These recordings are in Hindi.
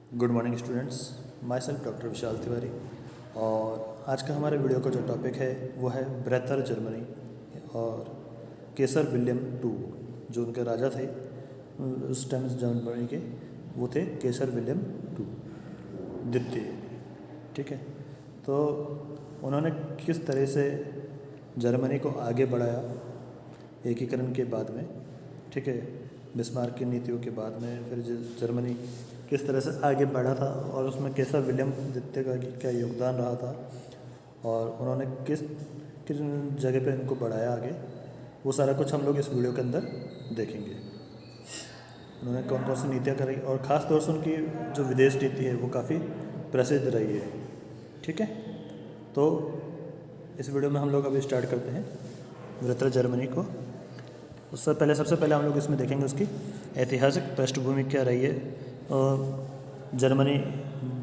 Good morning students, myself doctor Vishal Tiwari. और आज का हमारे वीडियो का जो टॉपिक है वो है ब्रेथर जर्मनी और केसर विलियम टू। जो उनके राजा थे उस टाइम जर्मनी के, वो थे केसर विलियम टू द्वितीय। ठीक है, तो उन्होंने किस तरह से जर्मनी को आगे बढ़ाया एकीकरण के बाद में। ठीक है, बिस्मार्क की नीतियों के बाद में फिर जर्मनी किस तरह से आगे बढ़ा था और उसमें केसर विलियम द्वितीय का क्या योगदान रहा था और उन्होंने किस किस जगह पे इनको बढ़ाया आगे, वो सारा कुछ हम लोग इस वीडियो के अंदर देखेंगे। उन्होंने कौन कौन सी नीतियाँ करी और ख़ास तौर से उनकी जो विदेश नीति है वो काफ़ी प्रसिद्ध रही है। ठीक है, तो इस वीडियो में हम लोग अभी स्टार्ट करते हैं ब्रेथर जर्मनी को। उससे पहले सबसे पहले हम लोग इसमें देखेंगे उसकी ऐतिहासिक पृष्ठभूमि क्या रही है और जर्मनी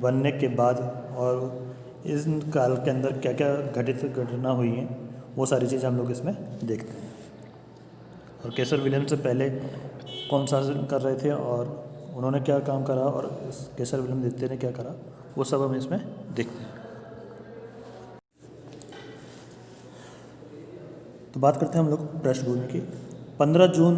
बनने के बाद और इस काल के अंदर क्या क्या घटना हुई हैं, वो सारी चीज़ हम लोग इसमें देखते हैं। और केसर विलियम से पहले कौन शासन कर रहे थे और उन्होंने क्या काम करा और इस केसर विलियम द्वितीय ने क्या करा, वो सब हम इसमें देखते हैं। तो बात करते हैं हम लोग पृष्ठभूमि की। 15 जून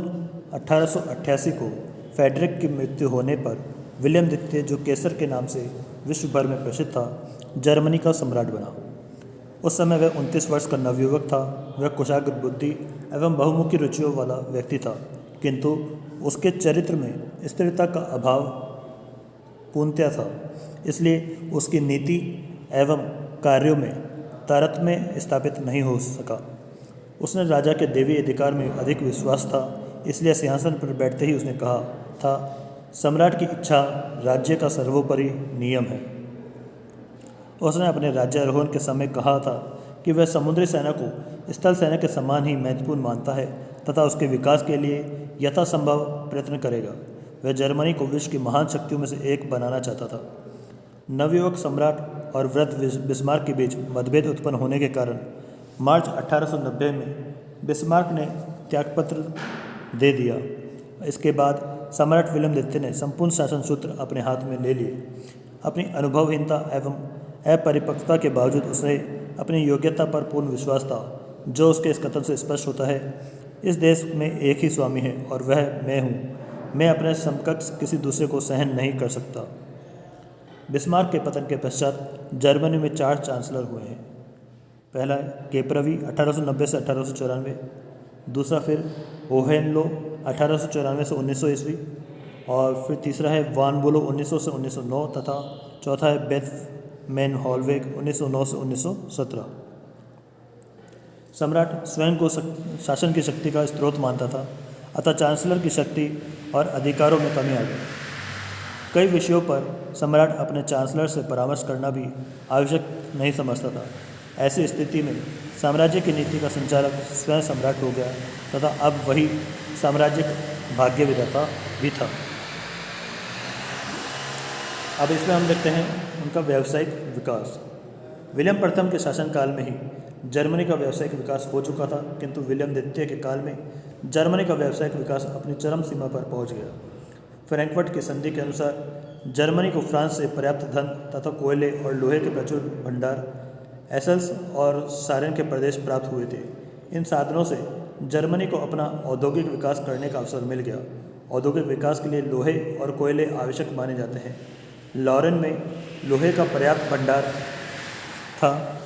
1888 को फेडरिक की मृत्यु होने पर विलियम द्वितीय, जो केसर के नाम से विश्व भर में प्रसिद्ध था, जर्मनी का सम्राट बना। उस समय वह 29 वर्ष का नवयुवक था। वह कुशाग्र बुद्धि एवं बहुमुखी रुचियों वाला व्यक्ति था, किंतु उसके चरित्र में स्थिरता का अभाव पूर्णतया था। इसलिए उसकी नीति एवं कार्यों में तारतम्य स्थापित नहीं हो सका। उसने राजा के दैवीय अधिकार में अधिक विश्वास था, इसलिए सिंहासन पर बैठते ही उसने कहा था, सम्राट की इच्छा राज्य का सर्वोपरि नियम है। उसने अपने राज्यारोहण के समय कहा था कि वह समुद्री सेना को स्थल सेना के समान ही महत्वपूर्ण मानता है तथा उसके विकास के लिए यथासंभव प्रयत्न करेगा। वह जर्मनी को विश्व की महान शक्तियों में से एक बनाना चाहता था। नवयुवक सम्राट और वृद्ध बिस्मार्क के बीच मतभेद उत्पन्न होने के कारण मार्च 1890 में बिस्मार्क ने त्यागपत्र दे दिया। इसके बाद सम्राट विलियम द्वितीय ने संपूर्ण शासन सूत्र अपने हाथ में ले लिए। अपनी अनुभवहीनता एवं अपरिपक्वता के बावजूद उसे अपनी योग्यता पर पूर्ण विश्वास था, जो उसके इस कथन से स्पष्ट होता है, इस देश में एक ही स्वामी है और वह मैं हूँ। मैं अपने समकक्ष किसी दूसरे को सहन नहीं कर सकता। बिस्मार्क के पतन के पश्चात जर्मनी में 4 चांसलर हुए हैं। पहला केपरवी 1890 से 1894, दूसरा फिर होहेनलो 1894 से 1900 ईस्वी, और फिर तीसरा है वान बोलो 1900 से 1909 तथा चौथा है बेथ मैन हॉलवेग 1909 से 1917। सम्राट स्वयं को शासन की शक्ति का स्रोत मानता था, अतः चांसलर की शक्ति और अधिकारों में कमी आ गई। कई विषयों पर सम्राट अपने चांसलर से परामर्श करना भी आवश्यक नहीं समझता था। ऐसी स्थिति में साम्राज्य की नीति का संचालक स्वयं सम्राट हो गया तथा अब वही साम्राज्यिक भाग्य विधाता भी था। अब इसमें हम देखते हैं उनका व्यावसायिक विकास। विलियम प्रथम के शासनकाल में ही जर्मनी का व्यावसायिक विकास हो चुका था, किंतु विलियम द्वितीय के काल में जर्मनी का व्यावसायिक विकास अपनी चरम सीमा पर पहुंच गया। फ्रैंकफर्ट की संधि के अनुसार जर्मनी को फ्रांस से पर्याप्त धन तथा कोयले और लोहे के प्रचुर भंडार एसेल्स और सारेन के प्रदेश प्राप्त हुए थे। इन साधनों से जर्मनी को अपना औद्योगिक विकास करने का अवसर मिल गया। औद्योगिक विकास के लिए लोहे और कोयले आवश्यक माने जाते हैं। लॉरेन में लोहे का पर्याप्त भंडार था,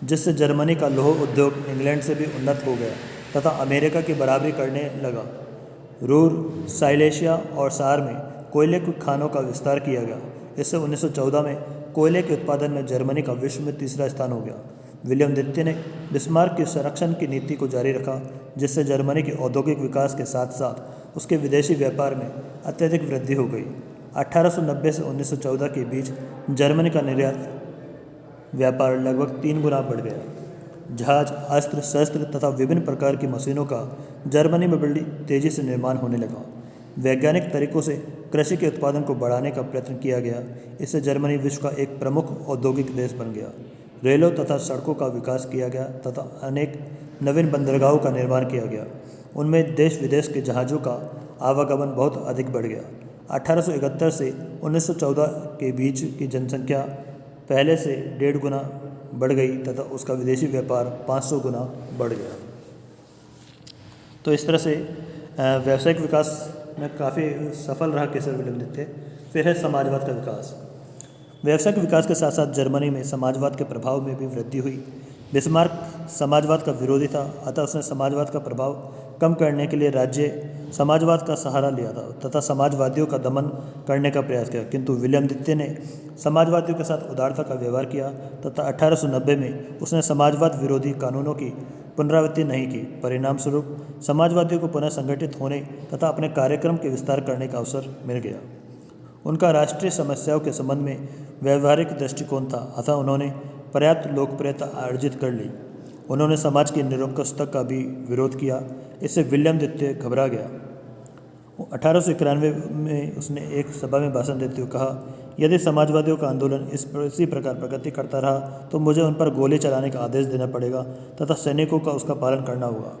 जिससे जर्मनी का लोह उद्योग इंग्लैंड से भी उन्नत हो गया तथा अमेरिका की बराबरी करने लगा। रूर, साइलेशिया और सार में कोयले के खानों का विस्तार किया गया। इससे 1914 में कोयले के उत्पादन में जर्मनी का विश्व में तीसरा स्थान हो गया। विलियम द्वितीय ने बिस्मार्क की संरक्षण की नीति को जारी रखा, जिससे जर्मनी के औद्योगिक विकास के साथ साथ उसके विदेशी व्यापार में अत्यधिक वृद्धि हो गई। 1890 से 1914 के बीच जर्मनी का निर्यात व्यापार लगभग 3 गुना बढ़ गया। जहाज, अस्त्र शस्त्र तथा विभिन्न प्रकार की मशीनों का जर्मनी में बड़ी तेजी से निर्माण होने लगा। वैज्ञानिक तरीकों से कृषि के उत्पादन को बढ़ाने का प्रयत्न किया गया। इससे जर्मनी विश्व का एक प्रमुख औद्योगिक देश बन गया। रेलों तथा सड़कों का विकास किया गया तथा अनेक नवीन बंदरगाहों का निर्माण किया गया। उनमें देश विदेश के जहाज़ों का आवागमन बहुत अधिक बढ़ गया। 1871 से 1914 के बीच की जनसंख्या पहले से 1.5 गुना बढ़ गई तथा उसका विदेशी व्यापार 500 गुना बढ़ गया। तो इस तरह से व्यावसायिक विकास में काफ़ी सफल रहा केसर विलियम द्वितीय। फिर है समाजवाद का विकास। व्यावसायिक विकास के साथ साथ जर्मनी में समाजवाद के प्रभाव में भी वृद्धि हुई। बिस्मार्क समाजवाद का विरोधी था, अतः उसने समाजवाद का प्रभाव कम करने के लिए राज्य समाजवाद का सहारा लिया था तथा समाजवादियों का दमन करने का प्रयास किया। किंतु विलियम द्वितीय ने समाजवादियों के साथ उदारता का व्यवहार किया तथा 1890 में उसने समाजवाद विरोधी कानूनों की पुनरावृत्ति नहीं की। परिणाम स्वरूप समाजवादियों को पुनः संगठित होने तथा अपने कार्यक्रम के विस्तार करने का अवसर मिल गया। उनका राष्ट्रीय समस्याओं के संबंध में व्यवहारिक दृष्टिकोण था, अतः उन्होंने पर्याप्त लोकप्रियता अर्जित कर ली। उन्होंने समाज की निरंकुशता का भी विरोध किया। इससे विलियम द्वितीय घबरा गया। 1891 में उसने एक सभा में भाषण देते हुए कहा, यदि समाजवादियों का आंदोलन इसी प्रकार प्रगति करता रहा तो मुझे उन पर गोली चलाने का आदेश देना पड़ेगा तथा सैनिकों का उसका पालन करना होगा।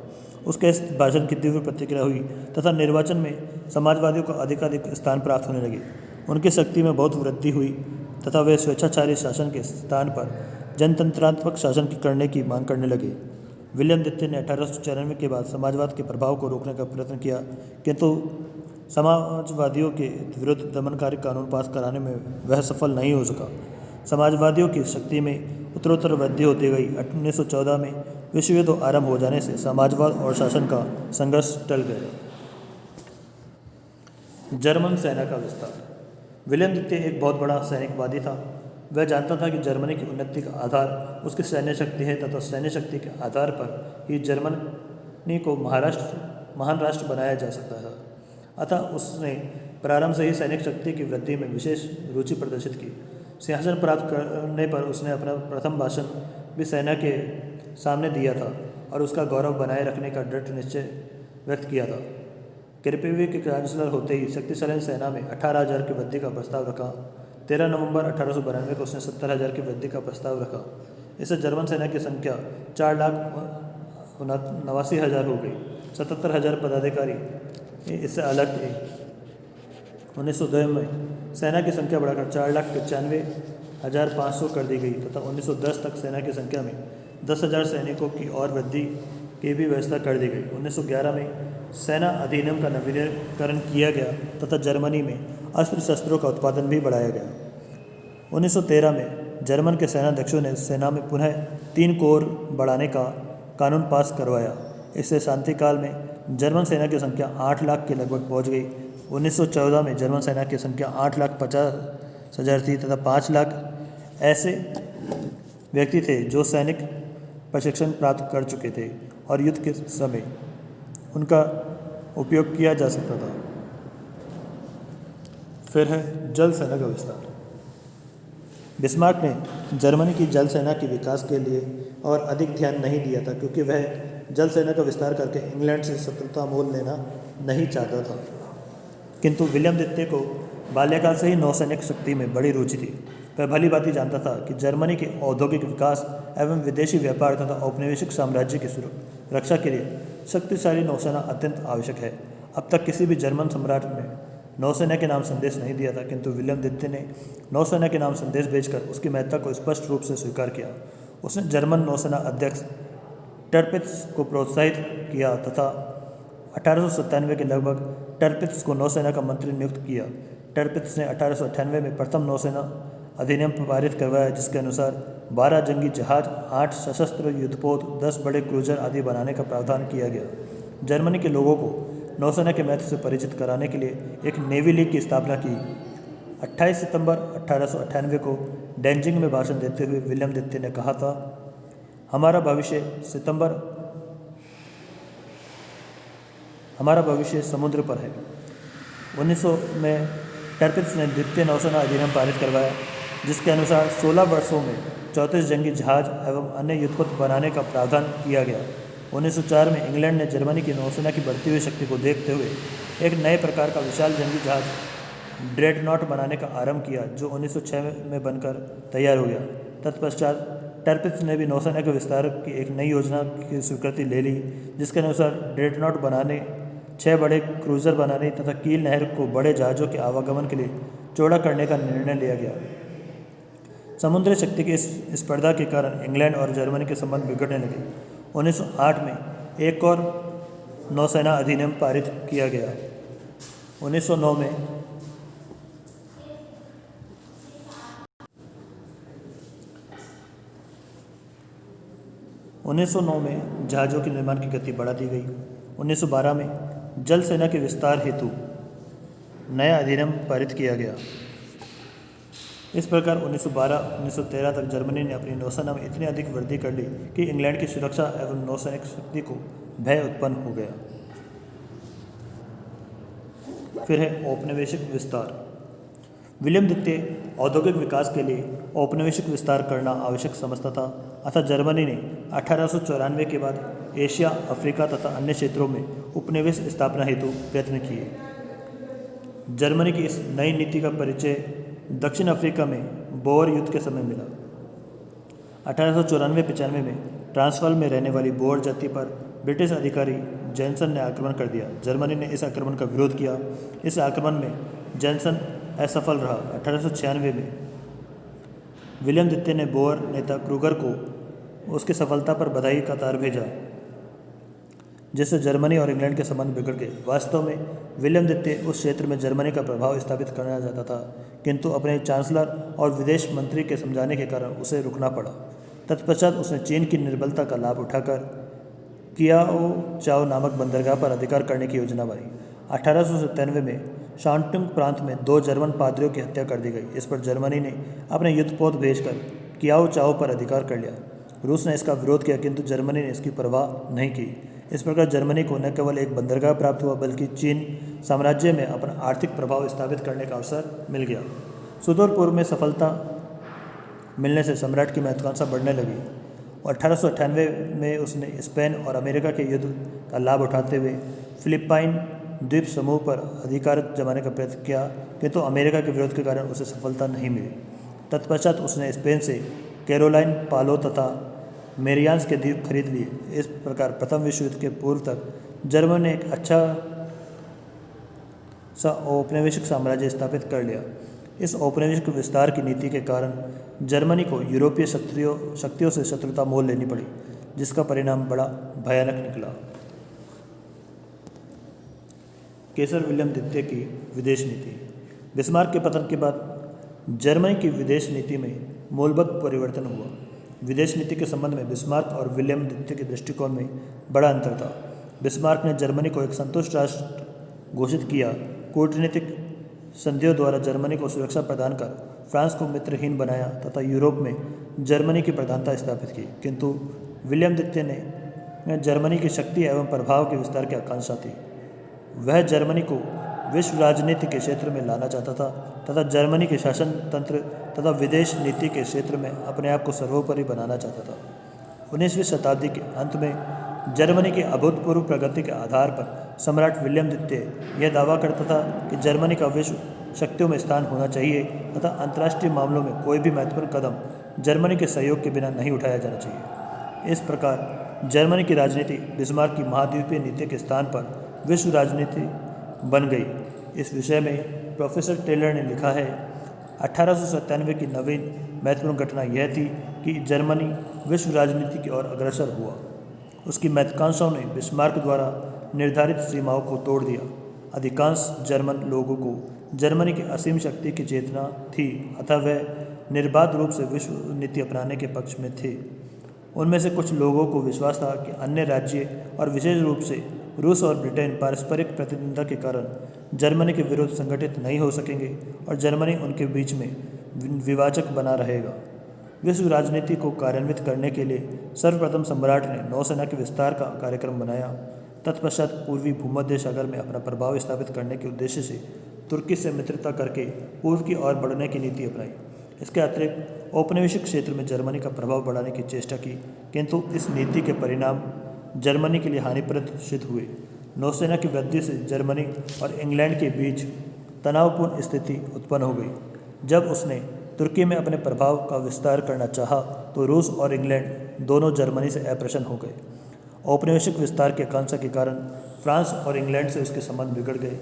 उसके इस भाषण की तीव्र प्रतिक्रिया हुई तथा निर्वाचन में समाजवादियों को अधिकाधिक स्थान प्राप्त होने लगे। उनकी शक्ति में बहुत वृद्धि हुई तथा वे स्वेच्छाचारी शासन के स्थान पर जनतंत्रात्मक शासन करने की मांग करने लगे। विलियम द्वितीय ने 1894 के बाद समाजवाद के प्रभाव को रोकने का प्रयत्न किया, किंतु समाजवादियों के विरुद्ध दमनकारी कानून पास कराने में वह सफल नहीं हो सका। समाजवादियों की शक्ति में उत्तरोत्तर वृद्धि होती गई। 1914 में विश्व युद्ध आरंभ हो जाने से समाजवाद और शासन का संघर्ष टल गया। जर्मन सेना का विस्तार। विलियम द्वितीय एक बहुत बड़ा सैनिकवादी था। वह जानता था कि जर्मनी की उन्नति का आधार उसकी सैन्य शक्ति है तथा सैन्य शक्ति के आधार पर ही जर्मनी को महान राष्ट्र बनाया जा सकता है। अतः उसने प्रारंभ से ही सैनिक शक्ति की वृद्धि में विशेष रुचि प्रदर्शित की। सिंहासन प्राप्त करने पर उसने अपना प्रथम भाषण भी सेना के सामने दिया था और उसका गौरव बनाए रखने का दृढ़ निश्चय व्यक्त किया था। क्रिपेवी के चांसलर होते ही शक्तिशाली सेना में 18,000 की वृद्धि का प्रस्ताव रखा। 13 नवंबर 1892 को उसने 70,000 की वृद्धि का प्रस्ताव रखा। इससे जर्मन सेना की संख्या 4,89,000 हो गई। 77,000 पदाधिकारी इससे अलग थे। 1902 में सेना की संख्या बढ़ाकर 4,95,500 कर दी गई तथा 1910 तक सेना की संख्या में 10,000 सैनिकों की और वृद्धि की भी व्यवस्था कर दी गई। 1911 में सेना अधिनियम का नवीनीकरण किया गया तथा जर्मनी में अस्त्र शस्त्रों का उत्पादन भी बढ़ाया गया। 1913 में जर्मन के सेनाध्यक्षों ने सेना में पुनः 3 कोर बढ़ाने का कानून पास करवाया। इससे शांति काल में जर्मन सेना की संख्या 8 लाख के लगभग पहुंच गई। 1914 में जर्मन सेना की संख्या 8,50,000 थी तथा 5 लाख ऐसे व्यक्ति थे जो सैनिक प्रशिक्षण प्राप्त कर चुके थे और युद्ध के समय उनका उपयोग किया जा सकता था। फिर है जल सेना का विस्तार। बिस्मार्क ने जर्मनी की जल सेना के विकास के लिए और अधिक ध्यान नहीं दिया था, क्योंकि वह जल सेना का विस्तार करके इंग्लैंड से शत्रुता मोल लेना नहीं चाहता था। किंतु विलियम द्वितीय को बाल्यकाल से ही नौसैनिक शक्ति में बड़ी रुचि थी। वह भली भांति जानता था कि जर्मनी के औद्योगिक विकास एवं विदेशी व्यापार तथा औपनिवेशिक साम्राज्य की रक्षा के लिए शक्तिशाली नौसेना अत्यंत आवश्यक है। अब तक किसी भी जर्मन सम्राट ने नौसेना के नाम संदेश नहीं दिया था, किंतु विलियम द्वितीय ने नौसेना के नाम संदेश भेजकर उसकी महत्ता को स्पष्ट रूप से स्वीकार किया। उसने जर्मन नौसेना अध्यक्ष टर्पित्स को प्रोत्साहित किया तथा 1897 के लगभग टर्पित्स को नौसेना का मंत्री नियुक्त किया। टर्पित्स ने 1898 में प्रथम नौसेना अधिनियम पारित करवाया, जिसके अनुसार 12 जंगी जहाज, 8 सशस्त्र युद्धपोत, 10 बड़े क्रूजर आदि बनाने का प्रावधान किया गया। जर्मनी के लोगों को नौसेना के महत्व से परिचित कराने के लिए एक नेवी लीग की स्थापना की। 28 सितंबर 1898 को डेंजिंग में भाषण देते हुए विलियम द्वितीय ने कहा था, हमारा भविष्य समुद्र पर है। 1900 में टर्पित्स ने द्वितीय नौसेना अधिनियम पारित करवाया, जिसके अनुसार 16 वर्षों में 34 जंगी जहाज एवं अन्य युद्धपोत बनाने का प्रावधान किया गया। 1904 में इंग्लैंड ने जर्मनी की नौसेना की बढ़ती हुई शक्ति को देखते हुए एक नए प्रकार का विशाल जंगी जहाज ड्रेडनॉट बनाने का आरंभ किया, जो 1906 में बनकर तैयार हो गया। तत्पश्चात टर्पित्स ने भी नौसेना के विस्तार की एक नई योजना की स्वीकृति ले ली, जिसके अनुसार ड्रेडनॉट बनाने 6 बड़े क्रूज़र बनाने तथा कील नहर को बड़े जहाज़ों के आवागमन के लिए चौड़ा करने का निर्णय लिया गया। समुद्री शक्ति की इस स्पर्धा के कारण इंग्लैंड और जर्मनी के संबंध बिगड़ने लगे। 1908 में एक और नौसेना अधिनियम पारित किया गया। 1909 में जहाज़ों के निर्माण की गति बढ़ा दी गई। 1912 में जल सेना के विस्तार हेतु नया अधिनियम पारित किया गया। इस प्रकार 1912-1913 तक जर्मनी ने अपनी नौसेना में इतनी अधिक वृद्धि कर ली कि इंग्लैंड की सुरक्षा एवं नौसैनिक शक्ति को भय उत्पन्न हो गया। फिर है औपनिवेशिक विस्तार। विलियम द्वितीय औद्योगिक विकास के लिए औपनिवेशिक विस्तार करना आवश्यक समझता था, अतः जर्मनी ने 1894 के बाद एशिया, अफ्रीका तथा अन्य क्षेत्रों में उपनिवेश स्थापना हेतु प्रयत्न किए। जर्मनी की इस नई नीति का परिचय दक्षिण अफ्रीका में बोअर युद्ध के समय मिला। 1894-95 में ट्रांसवाल में रहने वाली बोअर जाति पर ब्रिटिश अधिकारी जैनसन ने आक्रमण कर दिया। जर्मनी ने इस आक्रमण का विरोध किया। इस आक्रमण में जैनसन असफल रहा। 1896 में विलियम द्वितीय ने बोअर नेता क्रूगर को उसकी सफलता पर बधाई का तार भेजा, जिससे जर्मनी और इंग्लैंड के संबंध बिगड़ गए। वास्तव में विलियम द्वितीय उस क्षेत्र में जर्मनी का प्रभाव स्थापित करना चाहता था, किंतु अपने चांसलर और विदेश मंत्री के समझाने के कारण उसे रुकना पड़ा। तत्पश्चात उसने चीन की निर्बलता का लाभ उठाकर कियाओ चाओ नामक बंदरगाह पर अधिकार करने की योजना बनाई। 1897 में शांटुंग प्रांत में 2 जर्मन पादरियों की हत्या कर दी गई। इस पर जर्मनी ने अपने युद्धपोत भेजकर कियाओ चाओ पर अधिकार कर लिया। रूस ने इसका विरोध किया, किंतु जर्मनी ने इसकी परवाह नहीं की। इस प्रकार जर्मनी को न केवल एक बंदरगाह प्राप्त हुआ, बल्कि चीन साम्राज्य में अपना आर्थिक प्रभाव स्थापित करने का अवसर मिल गया। सुदूर पूर्व में सफलता मिलने से सम्राट की महत्वाकांक्षा बढ़ने लगी और 1898 में उसने स्पेन और अमेरिका के युद्ध का लाभ उठाते हुए फिलिपाइन द्वीप समूह पर अधिकार जमाने का प्रयत्न किया, किंतु अमेरिका के विरोध के कारण उसे सफलता नहीं मिली। तत्पश्चात उसने स्पेन से कैरोलाइन, पालो तथा मेरियान्स के द्वीप खरीद लिए। इस प्रकार प्रथम विश्व युद्ध के पूर्व तक जर्मनी ने एक अच्छा सा औपनिवेशिक साम्राज्य स्थापित कर लिया। इस औपनिवेशिक विस्तार की नीति के कारण जर्मनी को यूरोपीय शक्तियों से शत्रुता मोल लेनी पड़ी, जिसका परिणाम बड़ा भयानक निकला। केसर विलियम द्वितीय की विदेश नीति। बिस्मार्क के पतन के बाद जर्मनी की विदेश नीति में मूलभूत परिवर्तन हुआ। विदेश नीति के संबंध में बिस्मार्क और विलियम द्वितीय के दृष्टिकोण में बड़ा अंतर था। बिस्मार्क ने जर्मनी को एक संतुष्ट राष्ट्र घोषित किया, कूटनीतिक संधियों द्वारा जर्मनी को सुरक्षा प्रदान कर फ्रांस को मित्रहीन बनाया तथा यूरोप में जर्मनी की प्रधानता स्थापित की। किंतु विलियम द्वितीय ने जर्मनी की शक्ति एवं प्रभाव के विस्तार की आकांक्षा थी। वह जर्मनी को विश्व राजनीति के क्षेत्र में लाना चाहता था तथा जर्मनी के शासन तंत्र तथा विदेश नीति के क्षेत्र में अपने आप को सर्वोपरि बनाना चाहता था। 19वीं शताब्दी के अंत में जर्मनी की अभूतपूर्व प्रगति के आधार पर सम्राट विलियम द्वितीय यह दावा करता था कि जर्मनी का विश्व शक्तियों में स्थान होना चाहिए तथा अंतर्राष्ट्रीय मामलों में कोई भी महत्वपूर्ण कदम जर्मनी के सहयोग के बिना नहीं उठाया जाना चाहिए। इस प्रकार जर्मनी की राजनीति बिस्मार्क की महाद्वीपीय नीति के स्थान पर विश्व राजनीति बन गई। इस विषय में प्रोफेसर टेलर ने लिखा है, 1897 की नवीन महत्वपूर्ण घटना यह थी कि जर्मनी विश्व राजनीति की ओर अग्रसर हुआ। उसकी महत्वाकांक्षाओं ने बिस्मार्क द्वारा निर्धारित सीमाओं को तोड़ दिया। अधिकांश जर्मन लोगों को जर्मनी की असीम शक्ति की चेतना थी, अतः वह निर्बाध रूप से विश्व नीति अपनाने के पक्ष में थे। उनमें से कुछ लोगों को विश्वास था कि अन्य राज्य और विशेष रूप से रूस और ब्रिटेन पारस्परिक प्रतिद्वंद्विता के कारण जर्मनी के विरुद्ध संगठित नहीं हो सकेंगे और जर्मनी उनके बीच में विभाजक बना रहेगा। विश्व राजनीति को कार्यान्वित करने के लिए सर्वप्रथम सम्राट ने नौसेना के विस्तार का कार्यक्रम बनाया। तत्पश्चात पूर्वी भूमध्य सागर में अपना प्रभाव स्थापित करने के उद्देश्य से तुर्की से मित्रता करके पूर्व की ओर बढ़ने की नीति अपनाई। इसके अतिरिक्त औपनिवेशिक क्षेत्र में जर्मनी का प्रभाव बढ़ाने की चेष्टा की, किंतु इस नीति के परिणाम जर्मनी के लिए हानिप्रद सिद्ध हुए। नौसेना की वृद्धि से जर्मनी और इंग्लैंड के बीच तनावपूर्ण स्थिति उत्पन्न हो गई। जब उसने तुर्की में अपने प्रभाव का विस्तार करना चाहा तो रूस और इंग्लैंड दोनों जर्मनी से अप्रसन्न हो गए औपनिवेशिक विस्तार की आकांक्षा के कारण फ्रांस और इंग्लैंड से उसके संबंध बिगड़ गए।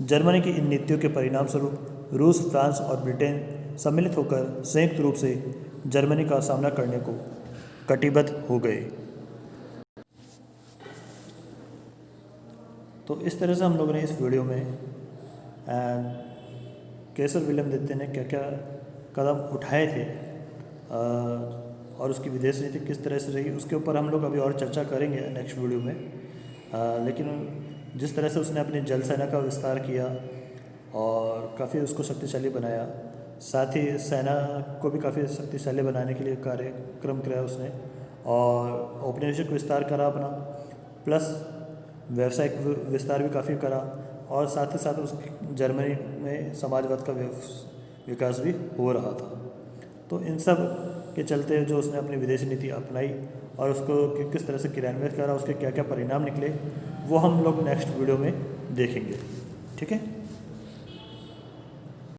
जर्मनी की इन नीतियों के परिणाम स्वरूप रूस, फ्रांस और ब्रिटेन सम्मिलित होकर संयुक्त रूप से जर्मनी का सामना करने को कटिबद्ध हो गए। तो इस तरह से हम लोगों ने इस वीडियो में कैसर विलियम द्वितीय ने क्या क्या कदम उठाए थे और उसकी विदेश नीति किस तरह से रही, उसके ऊपर हम लोग अभी और चर्चा करेंगे नेक्स्ट वीडियो में। लेकिन जिस तरह से उसने अपनी जल सेना का विस्तार किया और काफ़ी उसको शक्तिशाली बनाया, साथ ही सेना को भी काफ़ी शक्तिशाली बनाने के लिए कार्यक्रम किया उसने, और औपनिवेशिक विस्तार करा अपना, प्लस व्यावसायिक विस्तार भी काफ़ी करा, और साथ ही साथ उस जर्मनी में समाजवाद का विकास भी हो रहा था। तो इन सब के चलते जो उसने अपनी विदेशी नीति अपनाई और उसको किस तरह से क्रियान्वित करा, उसके क्या क्या परिणाम निकले, वो हम लोग नेक्स्ट वीडियो में देखेंगे। ठीक है।